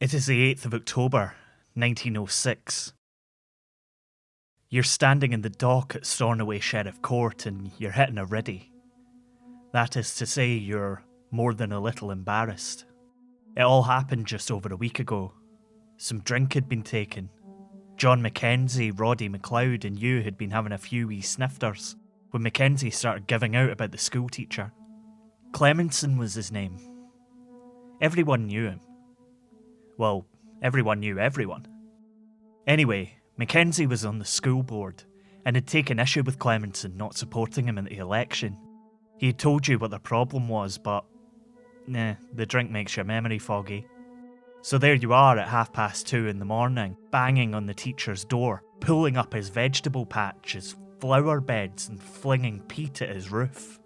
It is the 8th of October, 1906. You're standing in the dock at Stornoway Sheriff Court and you're hitting a riddy. That is to say, you're more than a little embarrassed. It all happened just over a week ago. Some drink had been taken. John Mackenzie, Roddy MacLeod and you had been having a few wee snifters when Mackenzie started giving out about the schoolteacher. Clemenson was his name. Everyone knew him. Well, everyone knew everyone. Anyway, Mackenzie was on the school board and had taken issue with Clemenson not supporting him in the election. He had told you what the problem was, but the drink makes your memory foggy. So there you are at 2:30 in the morning, banging on the teacher's door, pulling up his vegetable patch, his flower beds and flinging peat at his roof.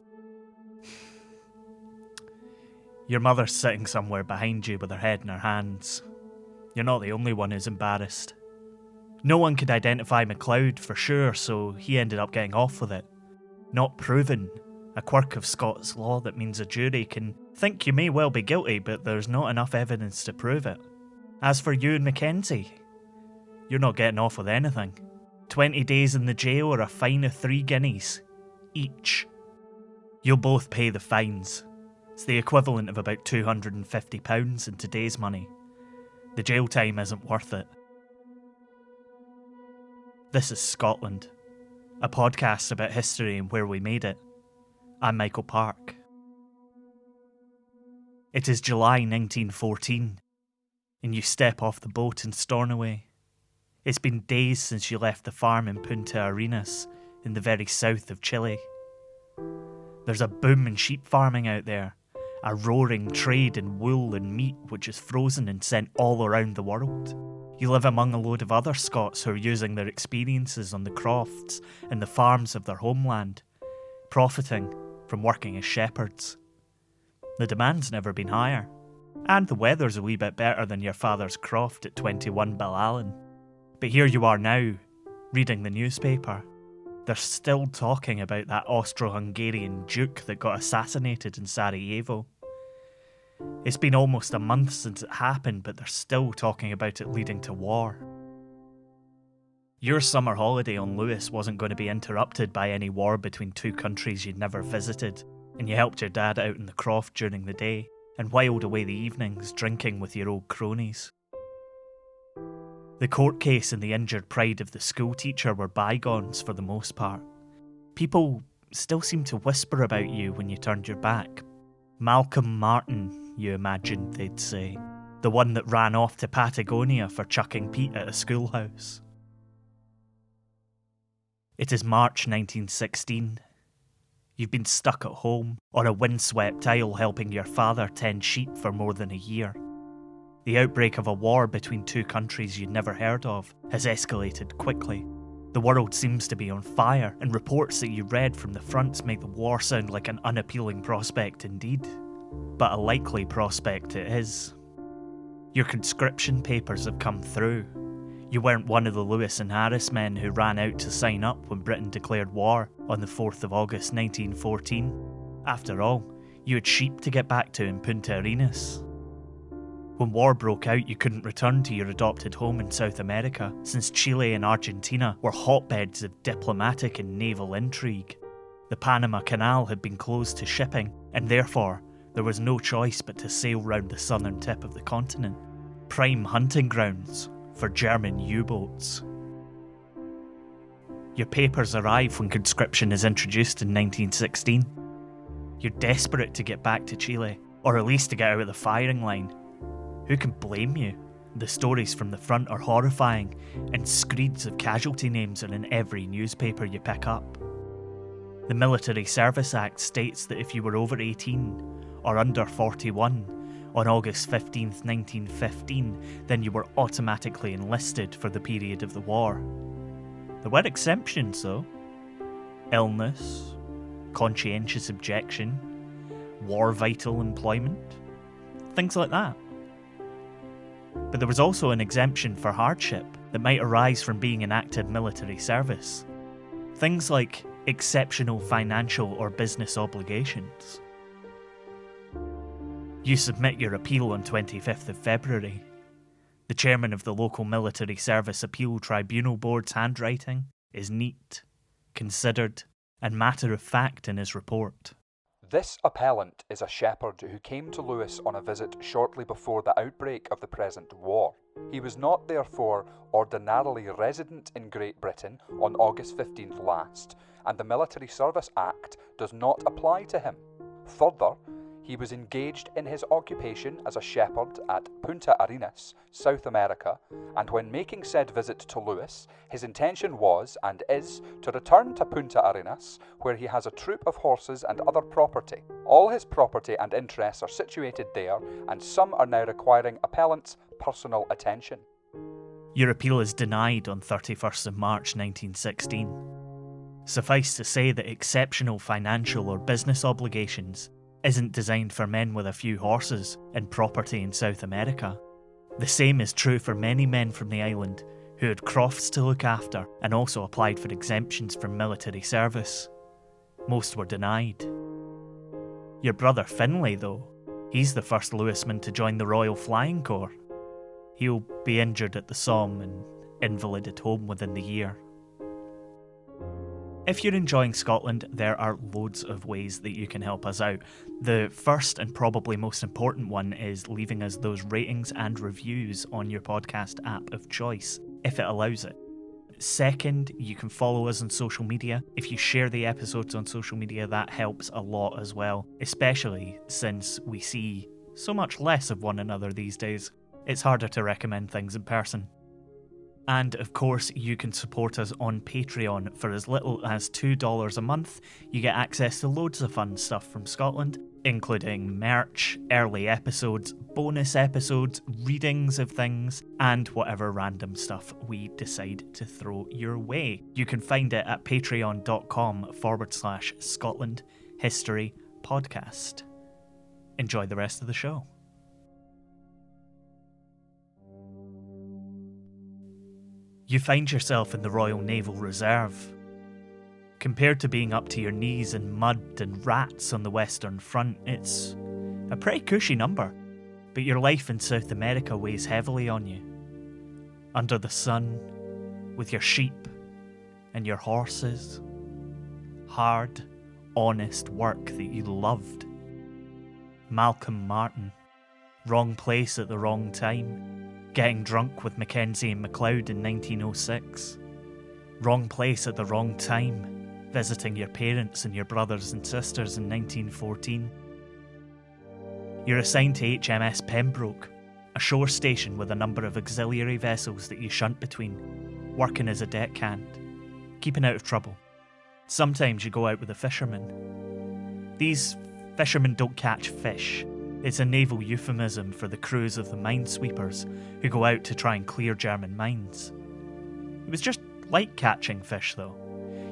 Your mother's sitting somewhere behind you with her head in her hands. You're not the only one who's embarrassed. No one could identify MacLeod for sure, so he ended up getting off with it. Not proven, a quirk of Scots law that means a jury can think you may well be guilty, but there's not enough evidence to prove it. As for you and Mackenzie, you're not getting off with anything. 20 days in the jail or a fine of 3 guineas each. You'll both pay the fines. It's the equivalent of about £250 in today's money. The jail time isn't worth it. This is Scotland, a podcast about history and where we made it. I'm Michael Park. It is July 1914, and you step off the boat in Stornoway. It's been days since you left the farm in Punta Arenas, in the very south of Chile. There's a boom in sheep farming out there, a roaring trade in wool and meat which is frozen and sent all around the world. You live among a load of other Scots who are using their experiences on the crofts and the farms of their homeland, profiting from working as shepherds. The demand's never been higher, and the weather's a wee bit better than your father's croft at 21 Ballallen. But here you are now, reading the newspaper. They're still talking about that Austro-Hungarian duke that got assassinated in Sarajevo. It's been almost a month since it happened, but they're still talking about it leading to war. Your summer holiday on Lewis wasn't going to be interrupted by any war between two countries you'd never visited, and you helped your dad out in the croft during the day, and whiled away the evenings drinking with your old cronies. The court case and the injured pride of the schoolteacher were bygones for the most part. People still seemed to whisper about you when you turned your back. Malcolm Martin, you imagined they'd say. The one that ran off to Patagonia for chucking peat at a schoolhouse. It is March 1916. You've been stuck at home, on a windswept isle helping your father tend sheep for more than a year. The outbreak of a war between two countries you'd never heard of has escalated quickly. The world seems to be on fire, and reports that you read from the fronts make the war sound like an unappealing prospect indeed. But a likely prospect it is. Your conscription papers have come through. You weren't one of the Lewis and Harris men who ran out to sign up when Britain declared war on the 4th of August 1914. After all, you had sheep to get back to in Punta Arenas. When war broke out, you couldn't return to your adopted home in South America, since Chile and Argentina were hotbeds of diplomatic and naval intrigue. The Panama Canal had been closed to shipping, and therefore there was no choice but to sail round the southern tip of the continent. Prime hunting grounds for German U-boats. Your papers arrive when conscription is introduced in 1916. You're desperate to get back to Chile, or at least to get out of the firing line. Who can blame you? The stories from the front are horrifying, and screeds of casualty names are in every newspaper you pick up. The Military Service Act states that if you were over 18 or under 41 on August 15th, 1915, then you were automatically enlisted for the period of the war. There were exceptions though. Illness, conscientious objection, war vital employment, things like that. But there was also an exemption for hardship that might arise from being in active military service. Things like exceptional financial or business obligations. You submit your appeal on 25th of February. The chairman of the local military service appeal tribunal board's handwriting is neat, considered, and matter-of-fact in his report. This appellant is a shepherd who came to Lewis on a visit shortly before the outbreak of the present war. He was not therefore ordinarily resident in Great Britain on August 15th last, and the Military Service Act does not apply to him. Further, he was engaged in his occupation as a shepherd at Punta Arenas, South America, and when making said visit to Lewis, his intention was, and is, to return to Punta Arenas, where he has a troop of horses and other property. All his property and interests are situated there, and some are now requiring appellant's personal attention. Your appeal is denied on 31st of March 1916. Suffice to say that exceptional financial or business obligations isn't designed for men with a few horses and property in South America. The same is true for many men from the island who had crofts to look after and also applied for exemptions from military service. Most were denied. Your brother Finlay, though, he's the first Lewisman to join the Royal Flying Corps. He'll be injured at the Somme and invalided home within the year. If you're enjoying Scotland, there are loads of ways that you can help us out. The first and probably most important one is leaving us those ratings and reviews on your podcast app of choice, if it allows it. Second, you can follow us on social media. If you share the episodes on social media, that helps a lot as well, especially since we see so much less of one another these days. It's harder to recommend things in person. And of course, you can support us on Patreon. For as little as $2 a month, you get access to loads of fun stuff from Scotland, including merch, early episodes, bonus episodes, readings of things, and whatever random stuff we decide to throw your way. You can find it at patreon.com/Scotland History Podcast. Enjoy the rest of the show. You find yourself in the Royal Naval Reserve. Compared to being up to your knees in mud and rats on the Western Front, it's a pretty cushy number, but your life in South America weighs heavily on you. Under the sun, with your sheep and your horses. Hard, honest work that you loved. Malcolm Martin, wrong place at the wrong time. Getting drunk with Mackenzie and MacLeod in 1906. Wrong place at the wrong time. Visiting your parents and your brothers and sisters in 1914. You're assigned to HMS Pembroke, a shore station with a number of auxiliary vessels that you shunt between, working as a deckhand, keeping out of trouble. Sometimes you go out with a fisherman. These fishermen don't catch fish. It's a naval euphemism for the crews of the minesweepers who go out to try and clear German mines. It was just like catching fish though.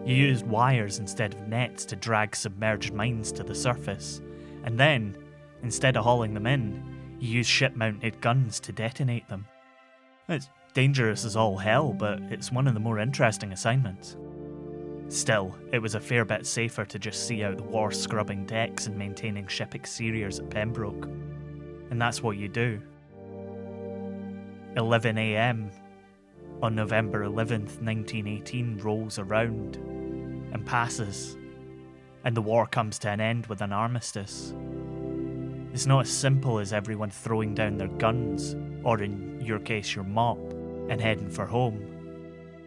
You used wires instead of nets to drag submerged mines to the surface, and then, instead of hauling them in, you used ship-mounted guns to detonate them. It's dangerous as all hell, but it's one of the more interesting assignments. Still, it was a fair bit safer to just see out the war scrubbing decks and maintaining ship exteriors at Pembroke. And that's what you do. 11 a.m. on November 11th, 1918 rolls around and passes, and the war comes to an end with an armistice. It's not as simple as everyone throwing down their guns, or in your case your mop, and heading for home.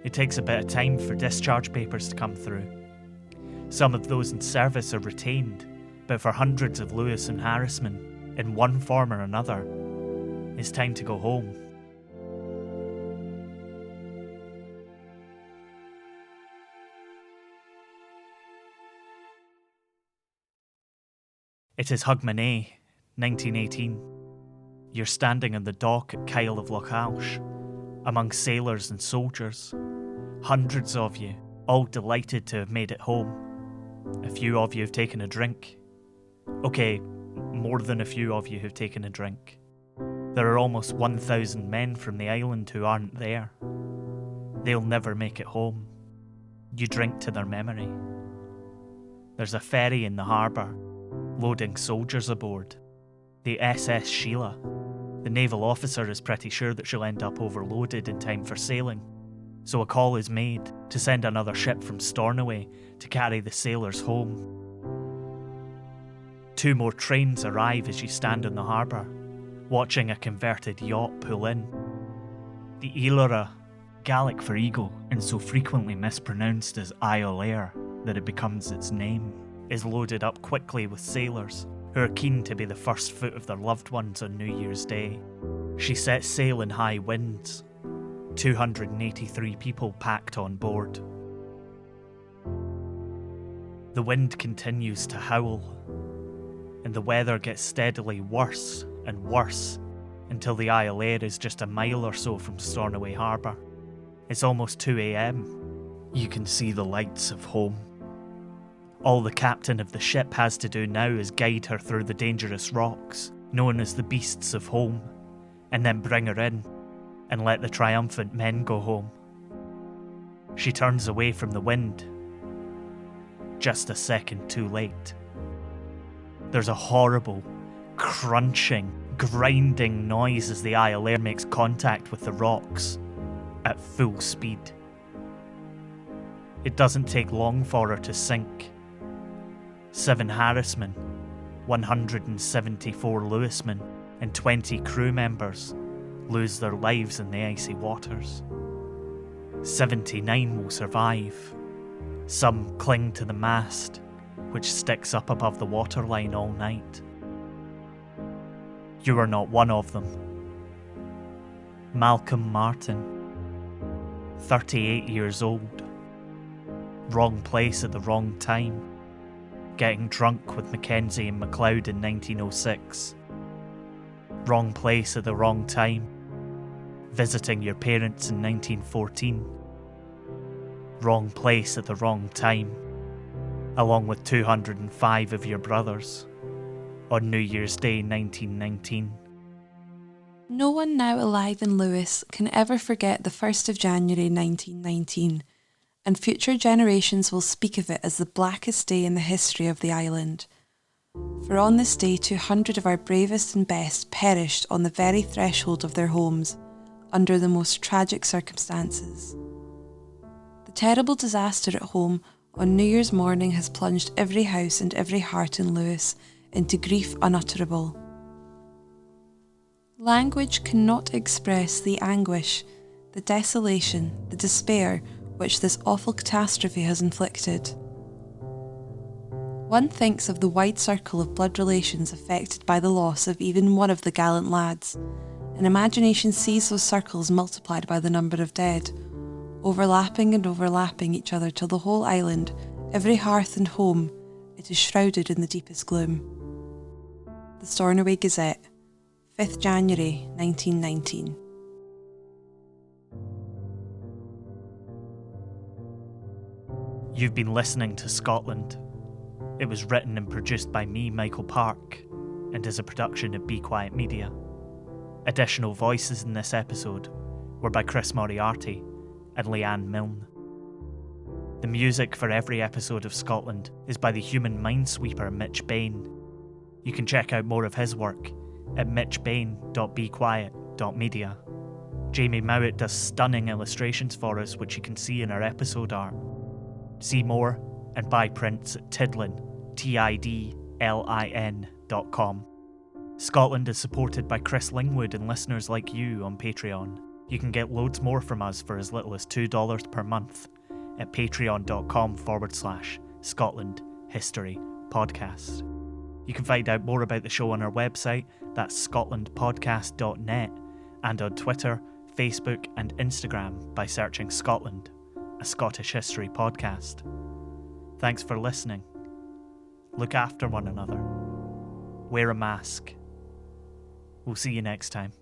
It takes a bit of time for discharge papers to come through. Some of those in service are retained, but for hundreds of Lewis and Harrismen, in one form or another, it's time to go home. It is Hogmanay, 1918. You're standing on the dock at Kyle of Lochalsh, among sailors and soldiers. Hundreds of you, all delighted to have made it home. A few of you have taken a drink. Okay, more than a few of you have taken a drink. There are almost 1,000 men from the island who aren't there. They'll never make it home. You drink to their memory. There's a ferry in the harbour, loading soldiers aboard. The SS Sheila, The naval officer is pretty sure that she'll end up overloaded in time for sailing, so a call is made to send another ship from Stornoway to carry the sailors home. 2 more trains arrive as you stand in the harbour, watching a converted yacht pull in. The Iolaire, Gaelic for eagle and so frequently mispronounced as Iolaire that it becomes its name, is loaded up quickly with sailors who are keen to be the first foot of their loved ones on New Year's Day. She sets sail in high winds, 283 people packed on board. The wind continues to howl, and the weather gets steadily worse and worse until the Iolaire is just a mile or so from Stornoway Harbour. It's almost 2 a.m. You can see the lights of home. All the captain of the ship has to do now is guide her through the dangerous rocks, known as the beasts of home, and then bring her in and let the triumphant men go home. She turns away from the wind, just a second too late. There's a horrible, crunching, grinding noise as the Iolaire makes contact with the rocks at full speed. It doesn't take long for her to sink. 7 Harrismen, 174 Lewismen, and 20 crew members lose their lives in the icy waters. 79 will survive. Some cling to the mast, which sticks up above the waterline all night. You are not one of them. Malcolm Martin, 38 years old. Wrong place at the wrong time. Getting drunk with Mackenzie and MacLeod in 1906. Wrong place at the wrong time. Visiting your parents in 1914. Wrong place at the wrong time, along with 205 of your brothers, on New Year's Day 1919. No one now alive in Lewis can ever forget the 1st of January 1919, and future generations will speak of it as the blackest day in the history of the island. For on this day 200 of our bravest and best perished on the very threshold of their homes, under the most tragic circumstances. The terrible disaster at home on New Year's morning has plunged every house and every heart in Lewis into grief unutterable. Language cannot express the anguish, the desolation, the despair which this awful catastrophe has inflicted. One thinks of the wide circle of blood relations affected by the loss of even one of the gallant lads, and imagination sees those circles multiplied by the number of dead, overlapping and overlapping each other till the whole island, every hearth and home, it is shrouded in the deepest gloom. The Stornoway Gazette, 5th January 1919. You've been listening to Scotland. It was written and produced by me, Michael Park, and is a production of Be Quiet Media. Additional voices in this episode were by Chris Moriarty and Leanne Milne. The music for every episode of Scotland is by the human minesweeper Mitch Bain. You can check out more of his work at mitchbain.bequiet.media. Jamie Mowat does stunning illustrations for us, which you can see in our episode art. See more and buy prints at Tidlin, tidlin.com. Scotland is supported by Chris Lingwood and listeners like you on Patreon. You can get loads more from us for as little as $2 per month at patreon.com/Scotland History Podcast. You can find out more about the show on our website, that's scotlandpodcast.net, and on Twitter, Facebook and Instagram by searching Scotland, a Scottish history podcast. Thanks for listening. Look after one another. Wear a mask. We'll see you next time.